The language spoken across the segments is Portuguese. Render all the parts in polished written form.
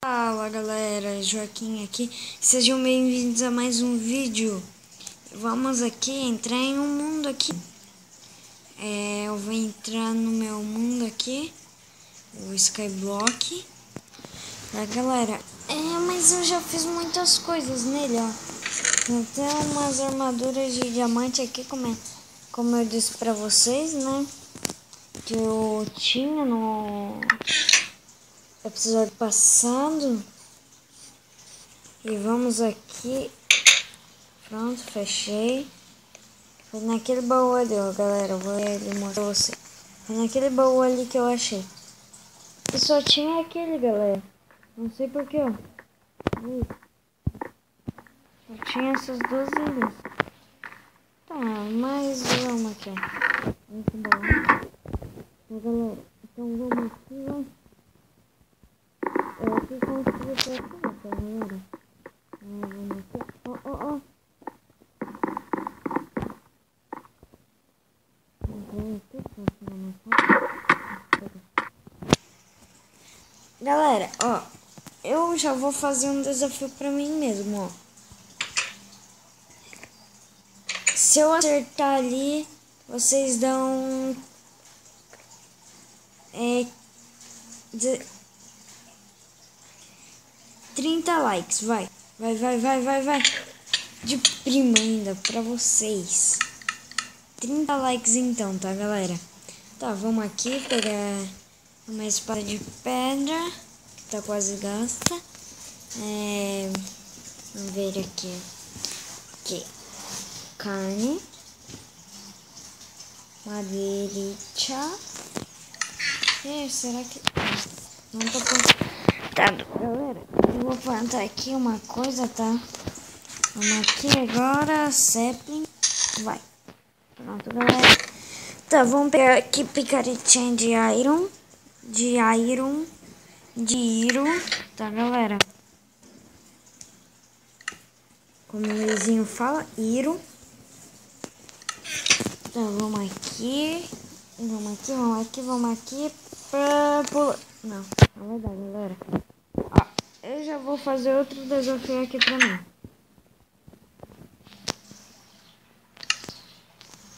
Fala galera, Joaquim aqui, sejam bem-vindos a mais um vídeo. Vamos aqui entrar em um mundo aqui. Eu vou entrar no meu mundo aqui, o Skyblock. Galera, mas eu já fiz muitas coisas nele, ó. Tem até umas armaduras de diamante aqui, como eu disse pra vocês, né? Que eu tinha no episódio passado. E vamos aqui. Pronto, fechei. Foi naquele baú ali, ó, galera. Eu vou ali mostrar pra você. Foi naquele baú ali que eu achei. E só tinha aquele, galera. Não sei porquê, ó. Só tinha essas duas ilhas. Tá, mais uma aqui, ó. Esse baú. Tá, galera. Então vamos aqui, ó. Eu aqui construí pra cima, tá, galera? Vamos aqui. Ó. Galera, ó, eu já vou fazer um desafio pra mim mesmo, ó. Se eu acertar ali, vocês dão 30 likes, vai. Vai. De prima ainda pra vocês. 30 likes então, tá, galera? Tá, vamos aqui pegar uma espada de pedra, que tá quase gasta. Vamos ver aqui. Carne. Madeirita. Será que... Não tô plantando. Galera, eu vou plantar aqui uma coisa, tá? Vamos aqui agora, sapling. Vai. Pronto, galera. Tá, vamos pegar aqui picaretinha de iron. Tá, galera? Como o Luizinho fala, iron. Tá, vamos aqui pra pular. Não vai dar, galera. Ó, eu já vou fazer outro desafio aqui pra mim.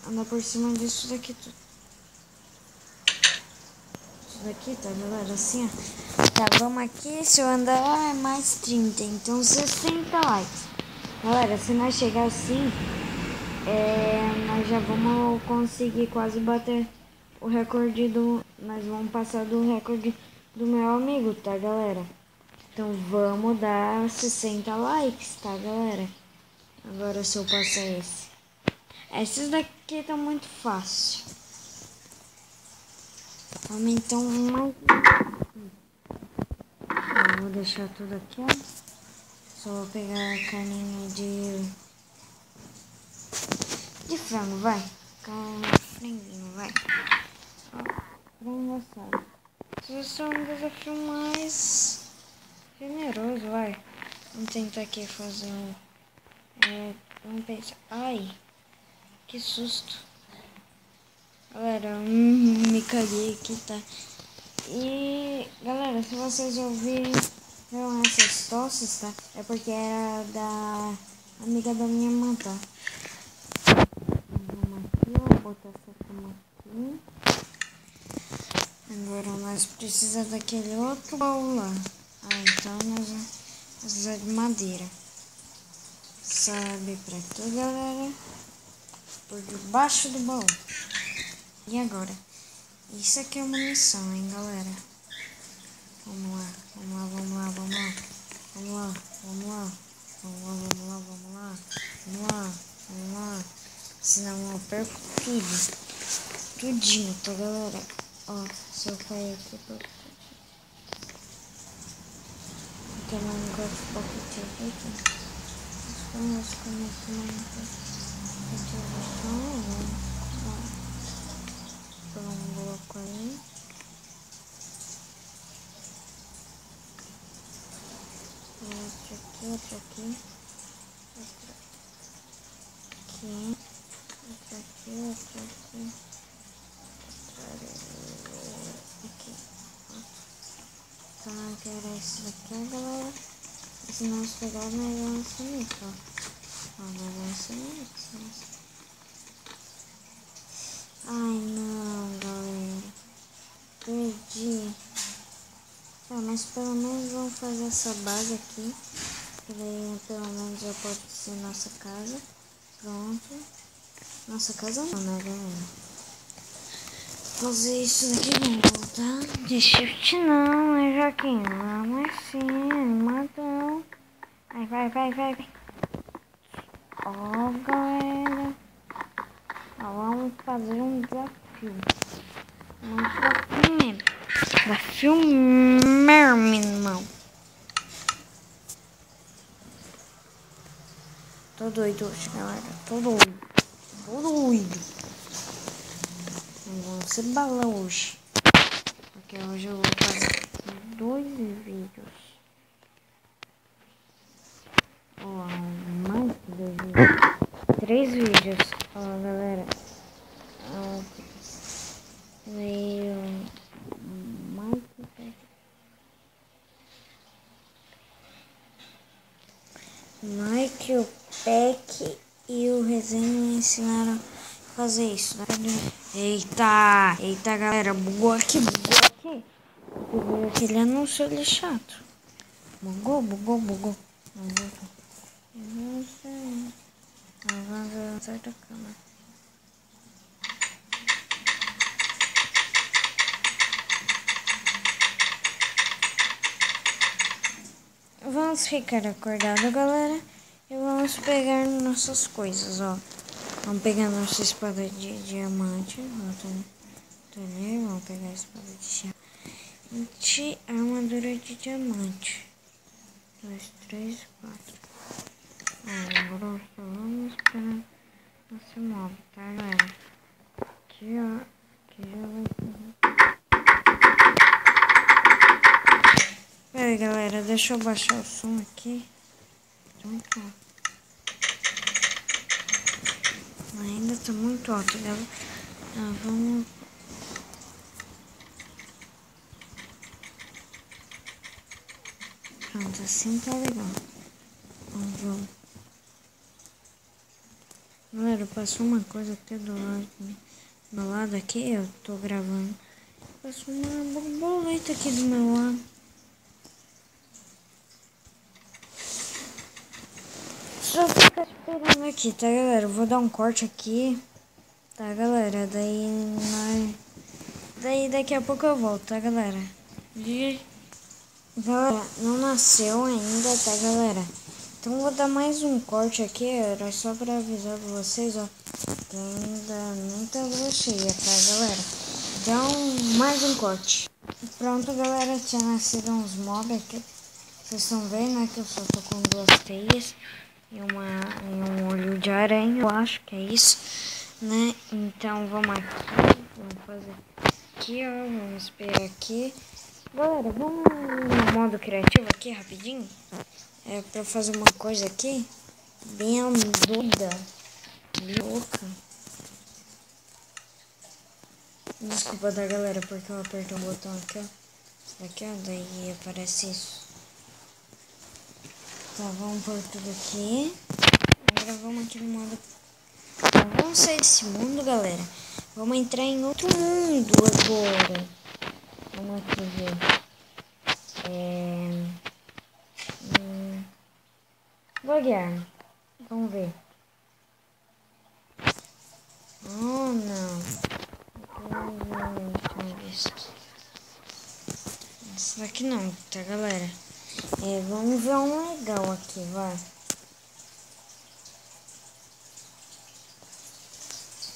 Andar por cima disso daqui tudo. Isso daqui, tá, galera? Assim, ó. Tá, vamos aqui. Se eu andar lá é mais 30, então 60 likes. Galera, se nós chegar assim, nós já vamos conseguir quase bater o recorde do... Nós vamos passar do recorde do meu amigo, tá, galera? Então vamos dar 60 likes, tá, galera? Agora se eu passar esse. Esses daqui estão muito fácil. Vamos então mais... Eu vou deixar tudo aqui, ó. Só vou pegar a carninha de frango, vai. Carne de franguinho, vai. Ó, frango assado. Isso é um desafio mais generoso, vai. Vamos tentar aqui fazer um... vamos pensar... Ai, que susto. Galera, me caguei aqui, tá? E, galera, se vocês ouvirem essas tosses, tá? É porque era da amiga da minha irmã, tá? Vamos aqui, ó, botar essa cama aqui. Agora nós precisamos daquele outro baú lá. Então nós vamos precisar de madeira. Sabe pra quê, galera? Por debaixo do baú. E agora? Isso aqui é munição, hein, galera? Vamos lá. Senão eu perco tudo. Tudinho, tá, galera? Ó, se eu cair aqui, porque eu não gosto de palpite aqui. Vamos começar por um bloco aí. Outro aqui. Então, que era isso daqui, galera. E se nós pegar, nós vamos sumir, ó. Ó, nós vamos sumir. Ai, não, galera. Perdi. Tá, mas pelo menos vamos fazer essa base aqui. Que daí, pelo menos, já pode ser nossa casa. Pronto. Nossa casa não, né, galera? Fazer isso daqui, vamos voltar. De shift não, né, Joaquim? Vamos sim, animadão. Vai. Ó, galera. Ó, vamos fazer um desafio. Um desafio mesmo. Desafio mesmo, meu irmão. Tô doido hoje, galera. Tô doido. Não vou ser balão hoje. Porque hoje eu vou fazer 2 vídeos. Ou mais de 2 vídeos. 3 vídeos. Ó, galera. Meio mais de Mike, o Peck e o Resenha me ensinaram a fazer isso. Eita, galera, bugou aqui. Eu vi aquele anúncio ali chato. Bugou. Não sei. Vamos avançar da câmera. Vamos ficar acordado, galera. E vamos pegar nossas coisas, ó. Vamos pegar nossa espada de diamante. Vamos pegar a espada de diamante. Armadura de diamante. 2, 3, 4. Agora só vamos para nosso mob, tá, galera? Aqui, ó. Aqui já vai ser. Pera aí, galera. Deixa eu baixar o som aqui. Muito alto. Ainda tá muito alto, galera. Vamos. Pronto, assim tá legal. Vamos. Galera, passou uma coisa aqui do lado aqui, eu tô gravando. Passou uma borboleta aqui do meu lado. Só ficar esperando aqui, tá, galera? Eu vou dar um corte aqui, tá, galera? Daí daqui a pouco eu volto, tá, galera? Galera, não nasceu ainda, tá, galera? Então vou dar mais um corte aqui, era só pra avisar pra vocês, ó. Que ainda nem tá lua cheia, tá, galera? Então, mais um corte. Pronto, galera, tinha nascido uns mobs aqui. Vocês estão vendo, né, que eu só tô com 2 teias e um olho de aranha, eu acho que é isso, né? Então vamos aqui, vamos fazer aqui, ó, vamos esperar aqui. Galera, vamos no modo criativo aqui rapidinho, pra fazer uma coisa aqui bem doida, bem louca. Desculpa da galera, porque eu apertei o botão aqui, ó. Aqui, ó, daí aparece isso. Tá, vamos por tudo aqui. Agora vamos aqui no modo. Então, vamos sair desse mundo, galera. Vamos entrar em outro mundo agora. Vamos aqui ver. Loguear. Vamos ver. Oh, não. Esse daqui não, tá, galera? Vamos ver um legal aqui, vai.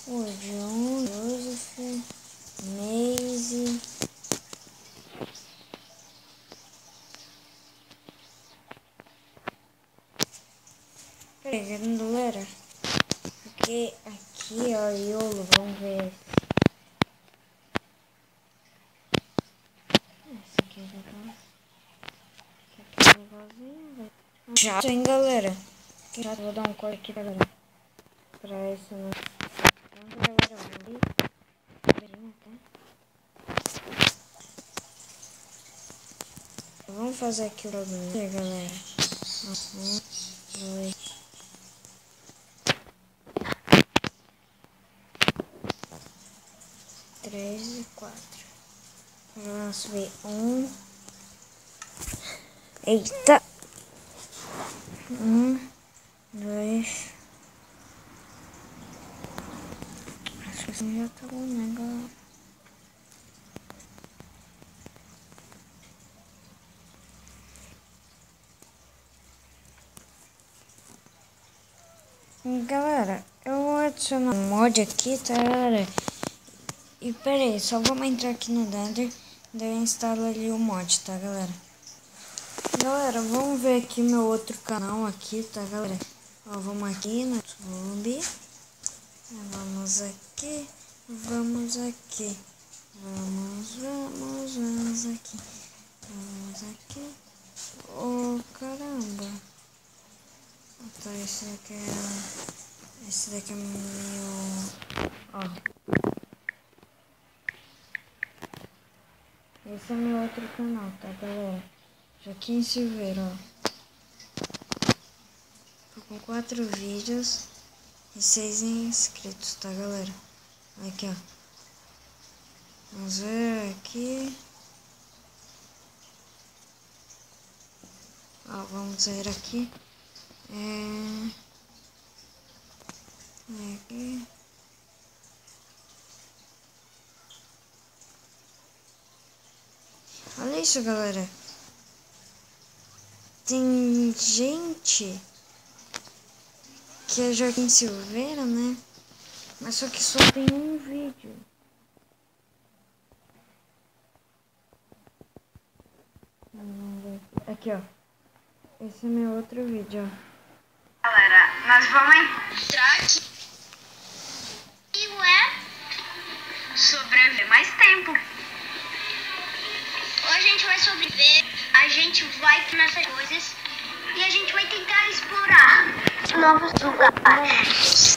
O John, Joseph, Maisie. Peraí, galera. Porque aqui, ó, Iolo, vamos ver. Esse aqui é legal. Esse aqui é legalzinho, velho. Já, hein, galera? Já vou dar um corte aqui, galera. Pra isso, né? Pronto, galera, vou ali. Tá? vamos fazer aqui o bagulho, galera. 1, 2, 3 e 4. Vamos subir 1. Eita. 1, 2. Acho que assim já tá bom, né, galera? Galera, eu vou adicionar um mod aqui, tá, galera? E pera aí, só vamos entrar aqui no Nether, daí eu instalo ali o mod, tá, galera? Galera, vamos ver aqui meu outro canal aqui, tá, galera? Ó, vamos aqui no YouTube. Vamos aqui. Vamos aqui. Vamos aqui. Vamos aqui. Oh, caramba. Tá, esse daqui é meu... Ó. Esse é meu outro canal, tá, galera? Joaquim Silveira, ó. Tô com 4 vídeos e 6 inscritos, tá, galera? Aqui, ó. Vamos ver aqui. Ó, vamos ver aqui. Aqui. Olha isso, galera. Tem gente que é Joaquim Silveira, né? Mas só que só tem um vídeo. Aqui, ó. Esse é meu outro vídeo, ó. Galera, nós vamos entrar aqui e sobreviver mais tempo. Ou a gente vai sobreviver, a gente vai nessas coisas e a gente vai tentar explorar novos lugares.